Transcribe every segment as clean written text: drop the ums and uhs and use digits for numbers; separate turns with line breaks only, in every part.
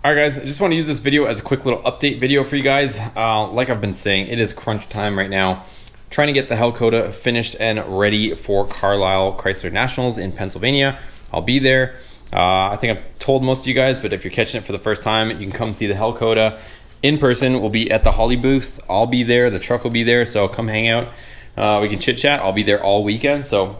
All right, guys, I just want to use this video as a quick little update video for you guys. Like I've been saying, it is crunch time right now. Trying to get the Hellcoda finished and ready for Carlisle Chrysler Nationals in Pennsylvania. I'll be there. I think I've told most of you guys, but if you're catching it for the first time, you can come see the Hellcoda in person. We'll be at the Holly booth. I'll be there. The truck will be there, so come hang out. We can chit chat. I'll be there all weekend, so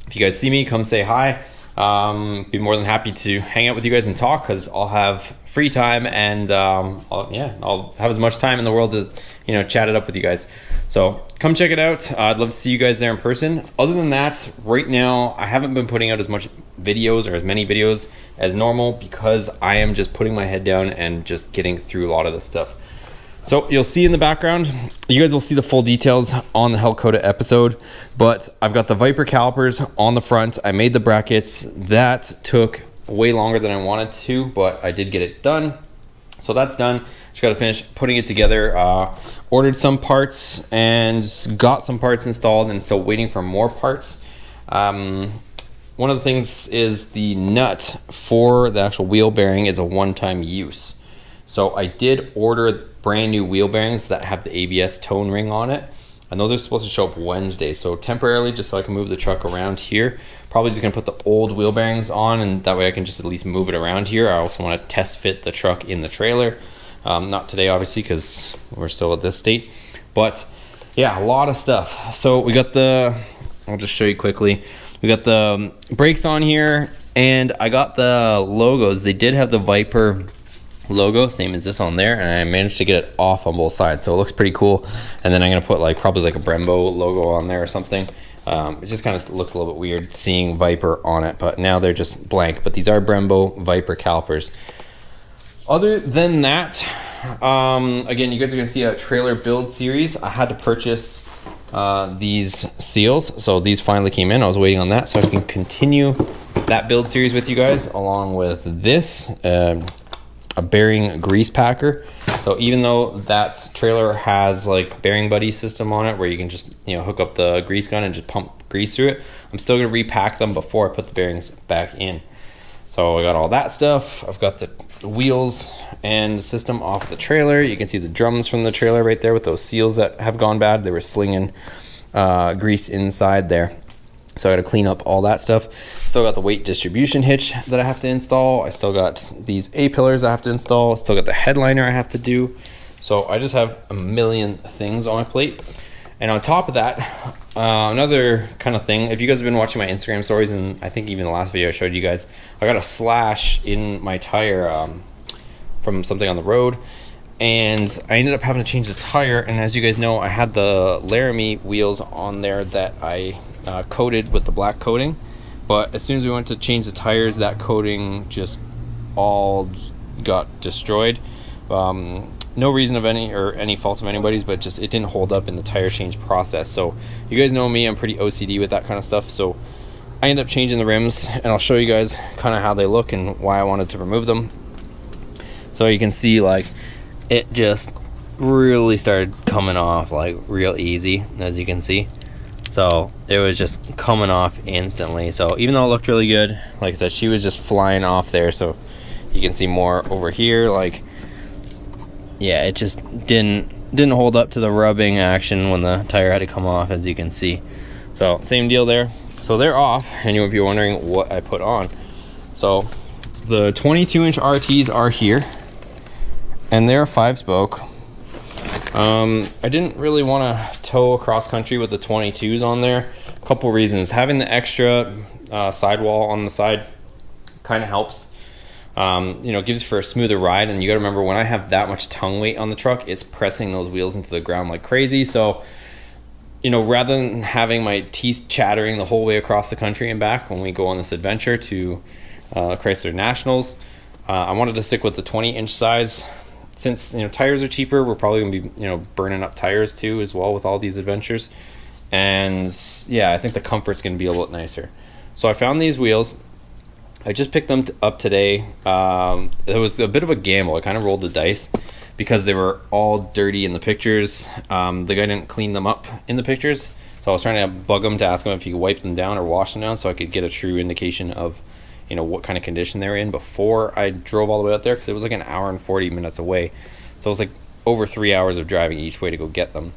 if you guys see me, come say hi. Be more than happy to hang out with you guys and talk, because I'll have free time and I'll have as much time in the world to chat it up with you guys. So come check it out. I'd love to see you guys there in person. Other than that, right now I haven't been putting out as much videos or as many videos as normal because I am just putting my head down and just getting through a lot of this stuff. So you'll see in the background, you guys will see the full details on the Hellcoda episode, but I've got the Viper calipers on the front. I made the brackets. That took way longer than I wanted to, but I did get it done. So that's done. Just got to finish putting it together. Ordered some parts and got some parts installed and still waiting for more parts. One of the things is the nut for the actual wheel bearing is a one-time use. So I did order brand new wheel bearings that have the ABS tone ring on it, and those are supposed to show up Wednesday. So temporarily, just so I can move the truck around here, probably just gonna put the old wheel bearings on, and that way I can just at least move it around here. I also want to test fit the truck in the trailer. Not today, obviously, because we're still at this state, but yeah, a lot of stuff. So we got I'll just show you quickly. We got the brakes on here, and I got the logos. They did have the Viper logo, same as this on there, and I managed to get it off on both sides, so it looks pretty cool. And then I'm gonna put probably a Brembo logo on there or something. It just kind of looked a little bit weird seeing Viper on it, but now they're just blank. But these are Brembo Viper calipers. Other than that, again, you guys are gonna see a trailer build series. I had to purchase these seals, so these finally came in. I was waiting on that so I can continue that build series with you guys, along with this a bearing grease packer. So even though that trailer has bearing buddy system on it where you can just hook up the grease gun and just pump grease through it, I'm still gonna repack them before I put the bearings back in. So I got all that stuff. I've got the wheels and system off the trailer. You can see the drums from the trailer right there with those seals that have gone bad. They were slinging grease inside there. So I got to clean up all that stuff. Still got the weight distribution hitch that I have to install. I still got these A-pillars I have to install. Still got the headliner I have to do. So I just have a million things on my plate. And on top of that, another kind of thing, if you guys have been watching my Instagram stories, and I think even the last video I showed you guys, I got a slash in my tire from something on the road. And I ended up having to change the tire. And as you guys know, I had the Laramie wheels on there that I coated with the black coating, but as soon as we went to change the tires, that coating just all got destroyed. No reason of any fault of anybody's, but just it didn't hold up in the tire change process. So you guys know me, I'm pretty OCD with that kind of stuff. So I ended up changing the rims, and I'll show you guys kind of how they look and why I wanted to remove them. So you can see it just really started coming off real easy, as you can see. So it was just coming off instantly. So even though it looked really good, like I said, she was just flying off there. So you can see more over here. Yeah, it just didn't hold up to the rubbing action when the tire had to come off, as you can see. So same deal there. So they're off, and you would be wondering what I put on. So the 22-inch RTs are here, and they're 5-spoke. I didn't really want to tow across country with the 22s on there. A couple reasons. Having the extra sidewall on the side kind of helps. Gives for a smoother ride, and you got to remember, when I have that much tongue weight on the truck, it's pressing those wheels into the ground like crazy. So rather than having my teeth chattering the whole way across the country and back when we go on this adventure to Chrysler Nationals, I wanted to stick with the 20-inch size. Since tires are cheaper, we're probably gonna be burning up tires too as well with all these adventures. And yeah, I think the comfort's gonna be a little nicer. So I found these wheels. I just picked them up today. It was a bit of a gamble. I kind of rolled the dice because they were all dirty in the pictures. The guy didn't clean them up in the pictures, so I was trying to bug him to ask him if he could wipe them down or wash them down so I could get a true indication of you know, what kind of condition they're in before I drove all the way out there, because it was like an hour and 40 minutes away. So it was like over 3 hours of driving each way to go get them.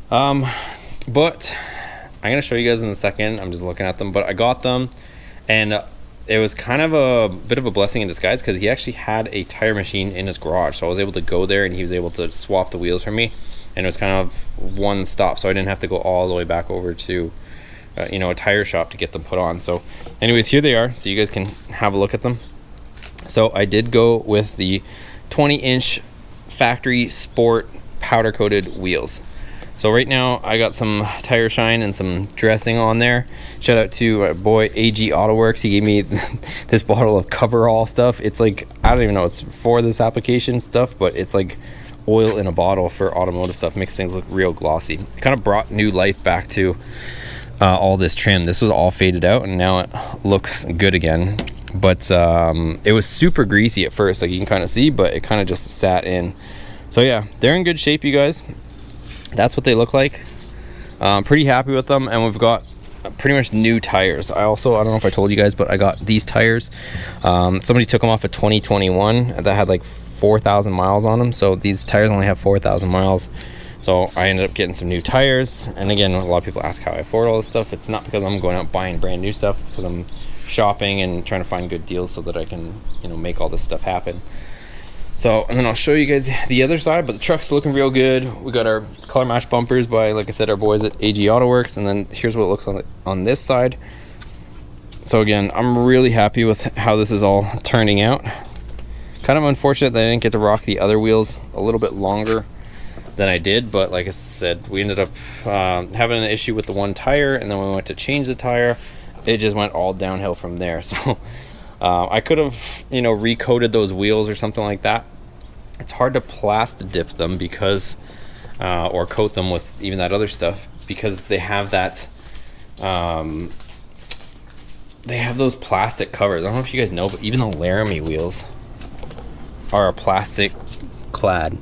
But I'm gonna show you guys in a second. I'm just looking at them, but I got them, and it was kind of a bit of a blessing in disguise, because he actually had a tire machine in his garage, so I was able to go there and he was able to swap the wheels for me, and it was kind of one stop, so I didn't have to go all the way back over to you know, a tire shop to get them put on. So anyways, here they are, so you guys can have a look at them. So I did go with the 20-inch factory sport powder coated wheels. So right now I got some tire shine and some dressing on there. Shout out to my boy AG Auto Works. He gave me this bottle of coverall stuff. It's like, I don't even know it's for this application stuff, but it's like oil in a bottle for automotive stuff. Makes things look real glossy. Kind of brought new life back to all this trim. This was all faded out and now it looks good again. But it was super greasy at first, like you can kind of see, but it kind of just sat in. So yeah, they're in good shape, you guys. That's what they look like. Pretty happy with them, and we've got pretty much new tires. I don't know if I told you guys, but I got these tires. Somebody took them off a 2021 that had like 4,000 miles on them, so these tires only have 4,000 miles. So I ended up getting some new tires, and again, a lot of people ask how I afford all this stuff. It's not because I'm going out buying brand new stuff, it's because I'm shopping and trying to find good deals so that I can, you know, make all this stuff happen. So, and then I'll show you guys the other side, but the truck's looking real good. We got our color match bumpers by, like I said, our boys at AG Auto Works, and then here's what it looks like on this side. So again, I'm really happy with how this is all turning out. Kind of unfortunate that I didn't get to rock the other wheels a little bit longer than I did, but like I said, we ended up having an issue with the one tire, and then when we went to change the tire, it just went all downhill from there. So I could have, you know, recoated those wheels or something like that. It's hard to plastic dip them because or coat them with even that other stuff, because they have that they have those plastic covers. I don't know if you guys know, but even the Laramie wheels are a plastic clad.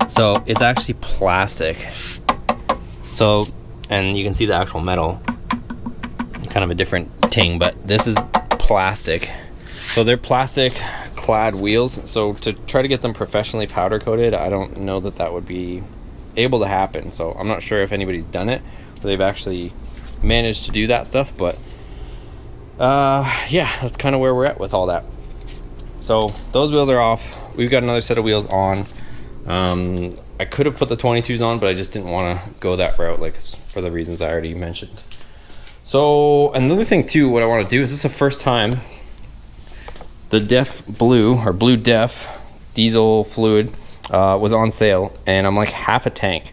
So it's actually plastic. So, and you can see the actual metal, kind of a different ting, but this is plastic. So they're plastic clad wheels. So to try to get them professionally powder coated, I don't know that that would be able to happen. So I'm not sure if anybody's done it or they've actually managed to do that stuff, but yeah, that's kind of where we're at with all that. So those wheels are off. We've got another set of wheels on. I could have put the 22s on, but I just didn't want to go that route, like for the reasons I already mentioned. So another thing too, what I want to do is, this is the first time the Def Blue, or Blue Def diesel fluid was on sale, and I'm like half a tank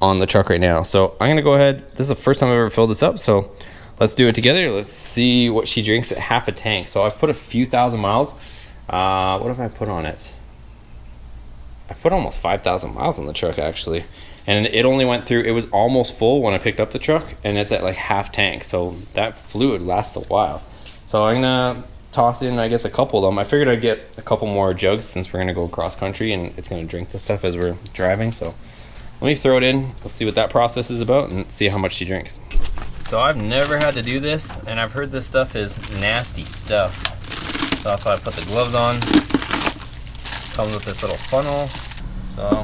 on the truck right now. So I'm gonna go ahead, this is the first time I've ever filled this up, so let's do it together. Let's see what she drinks at half a tank. So I've put a few thousand miles. What have I put on it? I've put almost 5,000 miles on the truck actually, and it only went through, it was almost full when I picked up the truck, and it's at like half tank, so that fluid lasts a while. So I'm gonna toss in, I guess, a couple of them. I figured I'd get a couple more jugs since we're gonna go cross country and it's gonna drink this stuff as we're driving. So let me throw it in, let's see what that process is about and see how much she drinks. So I've never had to do this, and I've heard this stuff is nasty stuff, so that's why I put the gloves on. Comes with this little funnel, so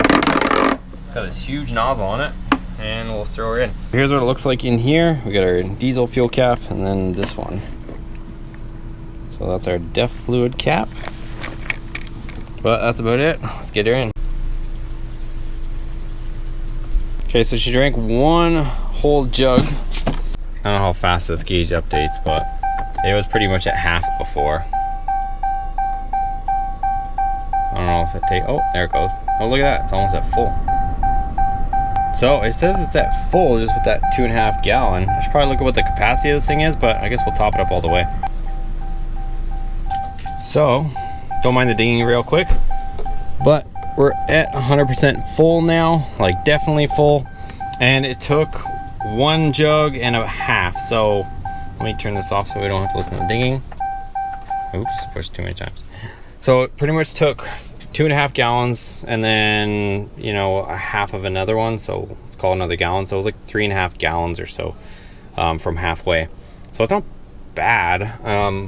got this huge nozzle on it, and we'll throw her in. Here's what it looks like in here. We got our diesel fuel cap, and then this one. So that's our Def fluid cap. But that's about it. Let's get her in. Okay, so she drank one whole jug. I don't know how fast this gauge updates, but it was pretty much at half before. I don't know if it takes, oh, there it goes. Oh, look at that, it's almost at full. So it says it's at full just with that 2.5 gallon. I should probably look at what the capacity of this thing is, but I guess we'll top it up all the way. So, don't mind the dinging real quick, but we're at 100% full now, like definitely full. And it took one jug and a half. So let me turn this off so we don't have to listen to the dinging. Oops, pushed too many times. So it pretty much took 2.5 gallons and then, you know, a half of another one. So let's call it another gallon. So it was like 3.5 gallons or so from halfway. So it's not bad.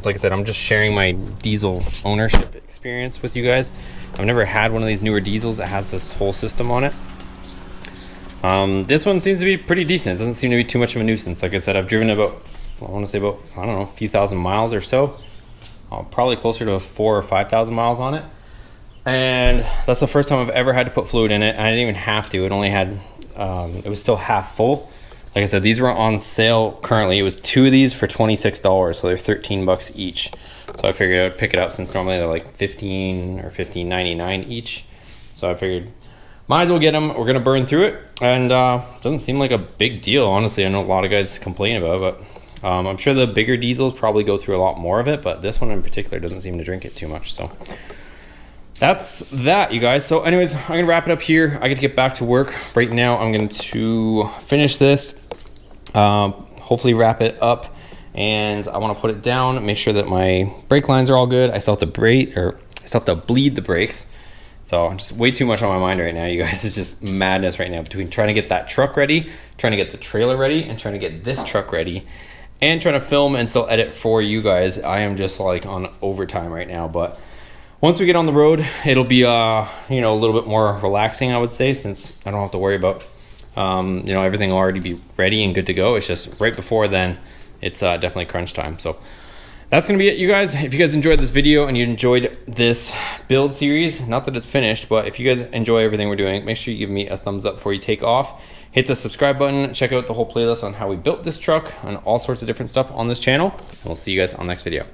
Like I said, I'm just sharing my diesel ownership experience with you guys. I've never had one of these newer diesels that has this whole system on it. This one seems to be pretty decent. It doesn't seem to be too much of a nuisance. Like I said, I've driven about, I want to say about, I don't know, a few thousand miles or so. Probably closer to 4,000 or 5,000 miles on it. And that's the first time I've ever had to put fluid in it. I didn't even have to. It only had, it was still half full. Like I said, these were on sale currently. It was 2 of these for $26, so they're 13 bucks each. So I figured I'd pick it up since normally they're like 15 or 15.99 each. So I figured might as well get them. We're gonna burn through it, and doesn't seem like a big deal, honestly. I know a lot of guys complain about it, but I'm sure the bigger diesels probably go through a lot more of it, but this one in particular doesn't seem to drink it too much. So that's that, you guys. So anyways, I'm gonna wrap it up here. I gotta get back to work right now. I'm going to finish this, hopefully wrap it up, and I want to put it down, make sure that my brake lines are all good. I still have to bleed the brakes. So I'm just way too much on my mind right now, you guys. It's just madness right now between trying to get that truck ready, trying to get the trailer ready, and trying to get this truck ready, and trying to film and still edit for you guys. I am just like on overtime right now, but once we get on the road, it'll be a little bit more relaxing, I would say, since I don't have to worry about everything will already be ready and good to go. It's just right before then, it's definitely crunch time. So that's gonna be it, you guys. If you guys enjoyed this video and you enjoyed this build series, not that it's finished, but if you guys enjoy everything we're doing, make sure you give me a thumbs up before you take off. Hit the subscribe button, check out the whole playlist on how we built this truck and all sorts of different stuff on this channel, and we'll see you guys on the next video.